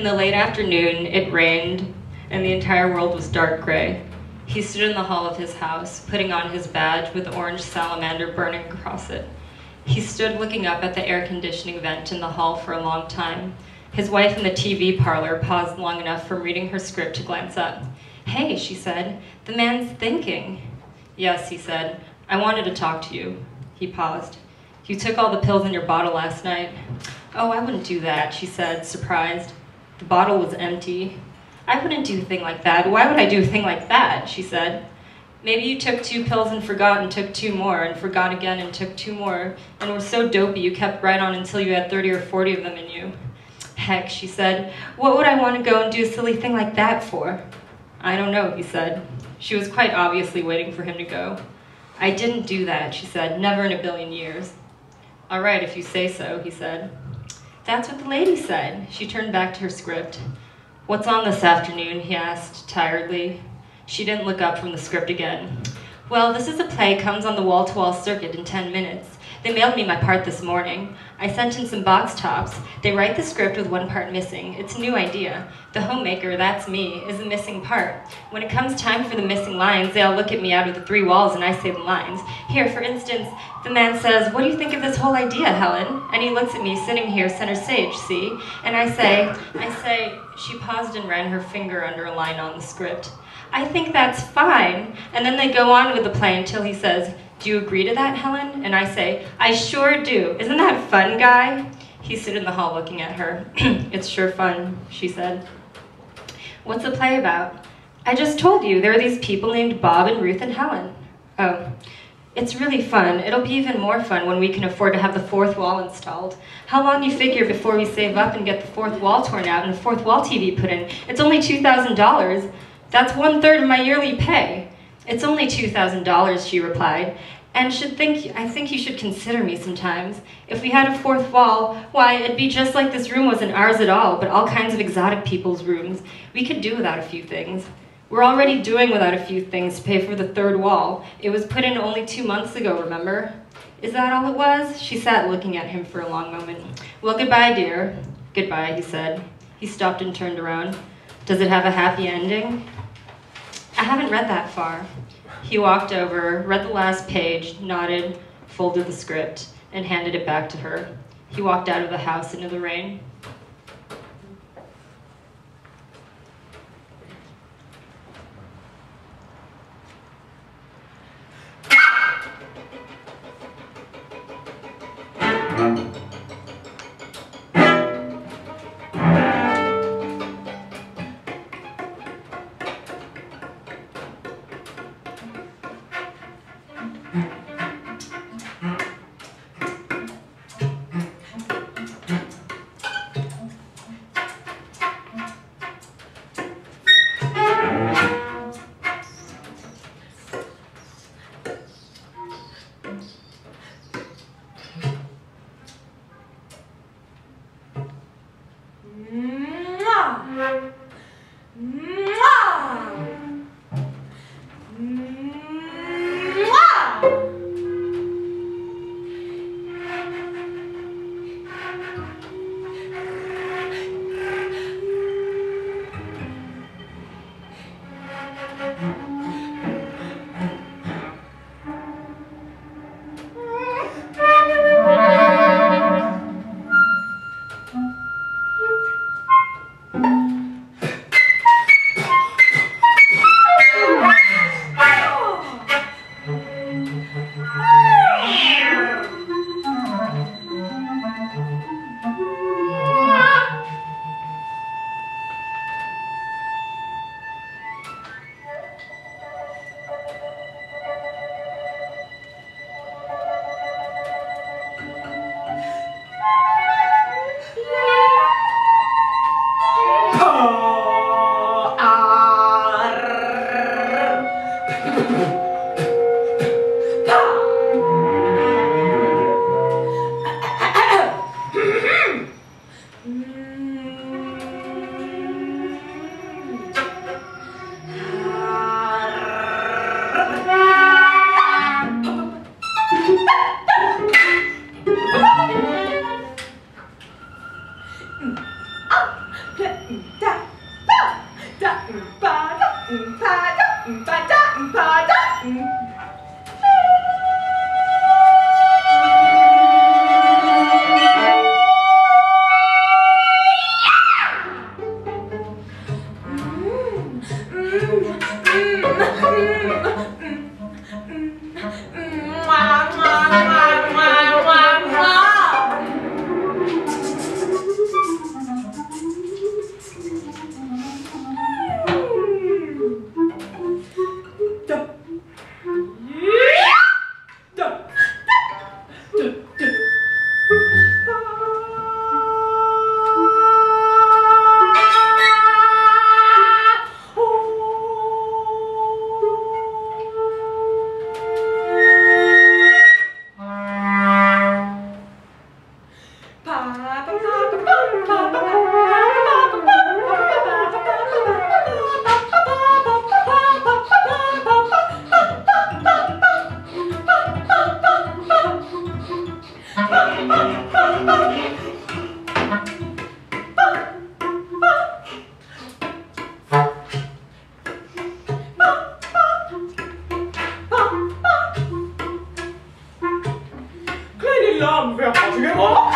In the late afternoon, it rained, and the entire world was dark gray. He stood in the hall of his house, putting on his badge with orange salamander burning across it. He stood looking up at the air conditioning vent in the hall for a long time. His wife in the TV parlor paused long enough from reading her script to glance up. "Hey," she said, "the man's thinking." "Yes," he said, "I wanted to talk to you." He paused. "You took all the pills in your bottle last night." "Oh, I wouldn't do that," she said, surprised. The bottle was empty. "I wouldn't do a thing like that. Why would I do a thing like that?" she said. "Maybe you took 2 pills and forgot and took 2 more and forgot again and took 2 more and were so dopey you kept right on until you had 30 or 40 of them in you." "Heck," she said, "what would I want to go and do a silly thing like that for?" "I don't know," he said. She was quite obviously waiting for him to go. "I didn't do that," she said, "never in a billion years." "All right, if you say so," he said. "That's what the lady said." She turned back to her script. "What's on this afternoon?" he asked, tiredly. She didn't look up from the script again. "Well, this is a play, comes on the wall-to-wall circuit in 10 minutes. They mailed me my part this morning. I sent in some box tops. They write the script with 1 part missing. It's a new idea. The homemaker, that's me, is the missing part. When it comes time for the missing lines, they all look at me out of the 3 walls and I say the lines. Here, for instance, the man says, "What do you think of this whole idea, Helen?" And he looks at me sitting here center stage, see? And I say, she paused and ran her finger under a line on the script. "I think that's fine." And then they go on with the play until he says, "Do you agree to that, Helen?" And I say, "I sure do. Isn't that fun, Guy?" He stood in the hall looking at her. "It's sure fun," she said. "What's the play about?" "I just told you, there are these people named Bob and Ruth and Helen." "Oh, it's really fun. It'll be even more fun when we can afford to have the 4th wall installed. How long do you figure before we save up and get the 4th wall torn out and the 4th wall TV put in? It's only $2,000. That's 1/3 of my yearly pay." "It's only $2,000, she replied, "and I think you should consider me sometimes. If we had a 4th wall, why, it'd be just like this room wasn't ours at all, but all kinds of exotic people's rooms. We could do without a few things. We're already doing without a few things to pay for the 3rd wall. It was put in only 2 months ago, remember?" "Is that all it was?" She sat looking at him for a long moment. "Well, goodbye, dear." "Goodbye," he said. He stopped and turned around. "Does it have a happy ending?" "I haven't read that far." He walked over, read the last page, nodded, folded the script, and handed it back to her. He walked out of the house into the rain. l'âme vers particulièrement.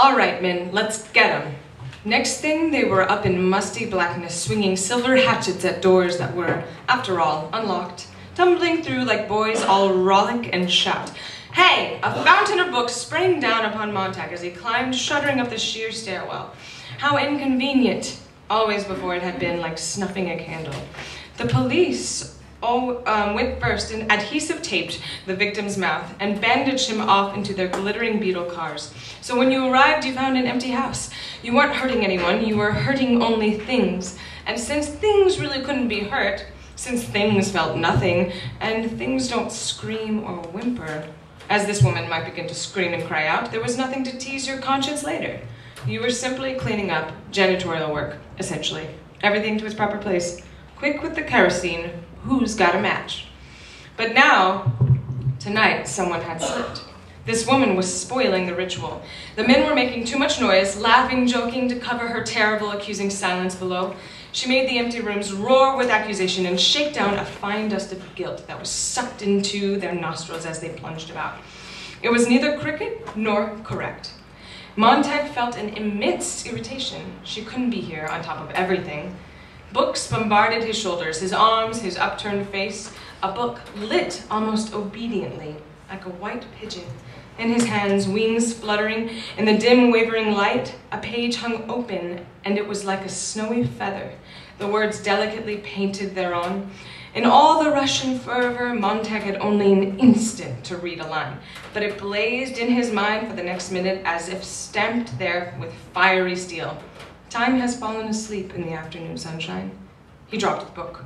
All right, men, let's get them. Next thing, they were up in musty blackness, swinging silver hatchets at doors that were, after all, unlocked, tumbling through like boys all rollick and shout. Hey! A fountain of books sprang down upon Montag as he climbed shuddering up the sheer stairwell. How inconvenient! Always before it had been like snuffing a candle. The police went first and adhesive taped the victim's mouth and bandaged him off into their glittering beetle cars. So when you arrived, you found an empty house. You weren't hurting anyone, you were hurting only things. And since things really couldn't be hurt, since things felt nothing, and things don't scream or whimper, as this woman might begin to scream and cry out, there was nothing to tease your conscience later. You were simply cleaning up, janitorial work, essentially. Everything to its proper place. Quick with the kerosene, who's got a match? But now, tonight, someone had slipped. This woman was spoiling the ritual. The men were making too much noise, laughing, joking to cover her terrible, accusing silence below. She made the empty rooms roar with accusation and shake down a fine dust of guilt that was sucked into their nostrils as they plunged about. It was neither cricket nor correct. Montag felt an immense irritation. She couldn't be here on top of everything. Books bombarded his shoulders, his arms, his upturned face. A book lit almost obediently, like a white pigeon. In his hands, wings fluttering, in the dim, wavering light, a page hung open, and it was like a snowy feather, the words delicately painted thereon. In all the Russian fervor, Montag had only an instant to read a line, but it blazed in his mind for the next minute as if stamped there with fiery steel. Time has fallen asleep in the afternoon sunshine. He dropped the book.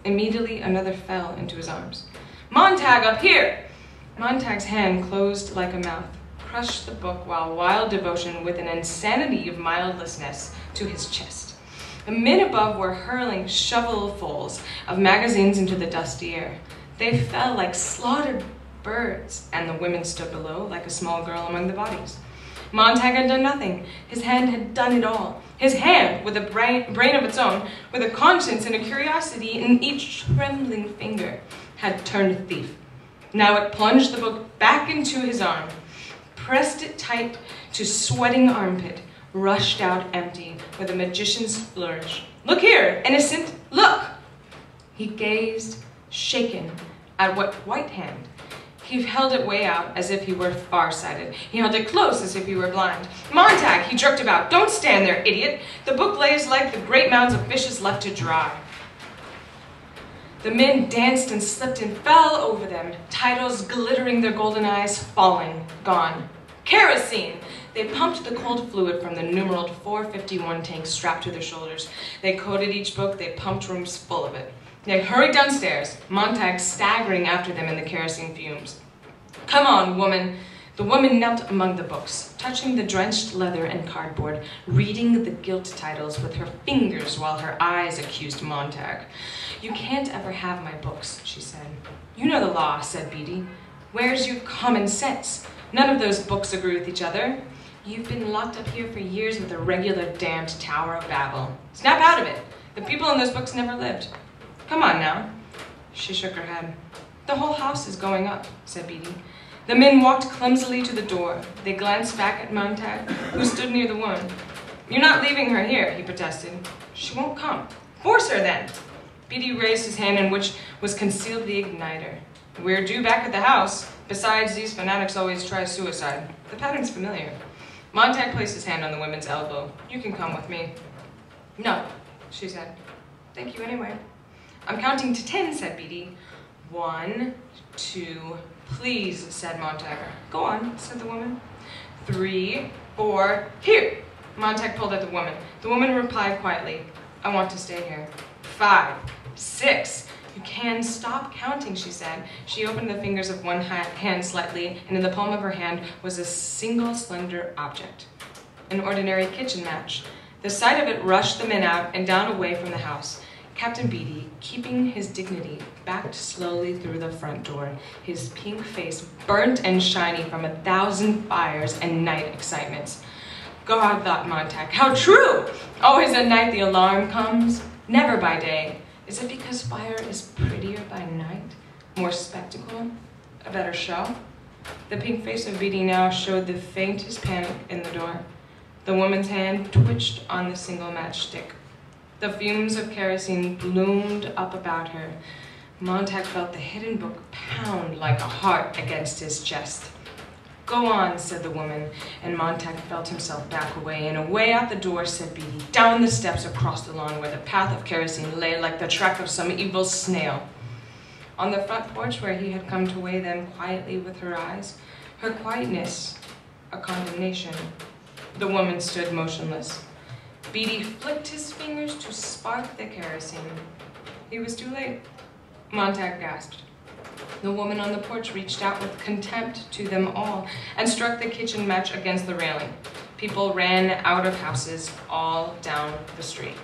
Immediately, another fell into his arms. Montag, up here! Montag's hand closed like a mouth, crushed the book while wild devotion with an insanity of mildlessness to his chest. The men above were hurling shovelfuls of magazines into the dusty air. They fell like slaughtered birds, and the women stood below like a small girl among the bodies. Montag had done nothing. His hand had done it all. His hand, with a brain of its own, with a conscience and a curiosity in each trembling finger, had turned thief. Now it plunged the book back into his arm, pressed it tight to sweating armpit, rushed out empty with a magician's flourish. Look here, innocent, look! He gazed, shaken, at what white hand? He held it way out as if he were farsighted. He held it close as if he were blind. Montag, he jerked about. Don't stand there, idiot. The book lays like the great mounds of fishes left to dry. The men danced and slipped and fell over them, titles glittering their golden eyes, falling, gone. Kerosene! They pumped the cold fluid from the numeraled 451 tank strapped to their shoulders. They coated each book, they pumped rooms full of it. They hurried downstairs, Montag staggering after them in the kerosene fumes. Come on, woman. The woman knelt among the books, touching the drenched leather and cardboard, reading the gilt titles with her fingers while her eyes accused Montag. You can't ever have my books, she said. You know the law, said Beatty. Where's your common sense? None of those books agree with each other. You've been locked up here for years with a regular damned Tower of Babel. Snap out of it. The people in those books never lived. Come on now. She shook her head. The whole house is going up, said Beatty. The men walked clumsily to the door. They glanced back at Montag, who stood near the woman. You're not leaving her here, he protested. She won't come. Force her then. Beatty raised his hand in which was concealed the igniter. We're due back at the house. Besides, these fanatics always try suicide. The pattern's familiar. Montag placed his hand on the woman's elbow. You can come with me. No, she said. Thank you anyway. I'm counting to 10, said Beatty. 1, 2, please, said Montag. Go on, said the woman. 3, 4, here! Montag pulled at the woman. The woman replied quietly, I want to stay here. 5, 6. You can stop counting, she said. She opened the fingers of one hand slightly, and in the palm of her hand was a single slender object. An ordinary kitchen match. The sight of it rushed the men out and down away from the house. Captain Beatty, keeping his dignity, backed slowly through the front door, his pink face burnt and shiny from 1,000 fires and night excitements. God, thought Montag, how true! Always at night the alarm comes, never by day. Is it because fire is prettier by night? More spectacle? A better show? The pink face of Beatty now showed the faintest panic in the door. The woman's hand twitched on the single matchstick. The fumes of kerosene bloomed up about her. Montag felt the hidden book pound like a heart against his chest. "Go on," said the woman, and Montag felt himself back away, and away out the door said Beatty, down the steps across the lawn where the path of kerosene lay like the track of some evil snail. On the front porch where he had come to weigh them quietly with her eyes, her quietness a condemnation, the woman stood motionless. Beatty flicked his fingers to spark the kerosene. He was too late. Montag gasped. The woman on the porch reached out with contempt to them all and struck the kitchen match against the railing. People ran out of houses all down the street.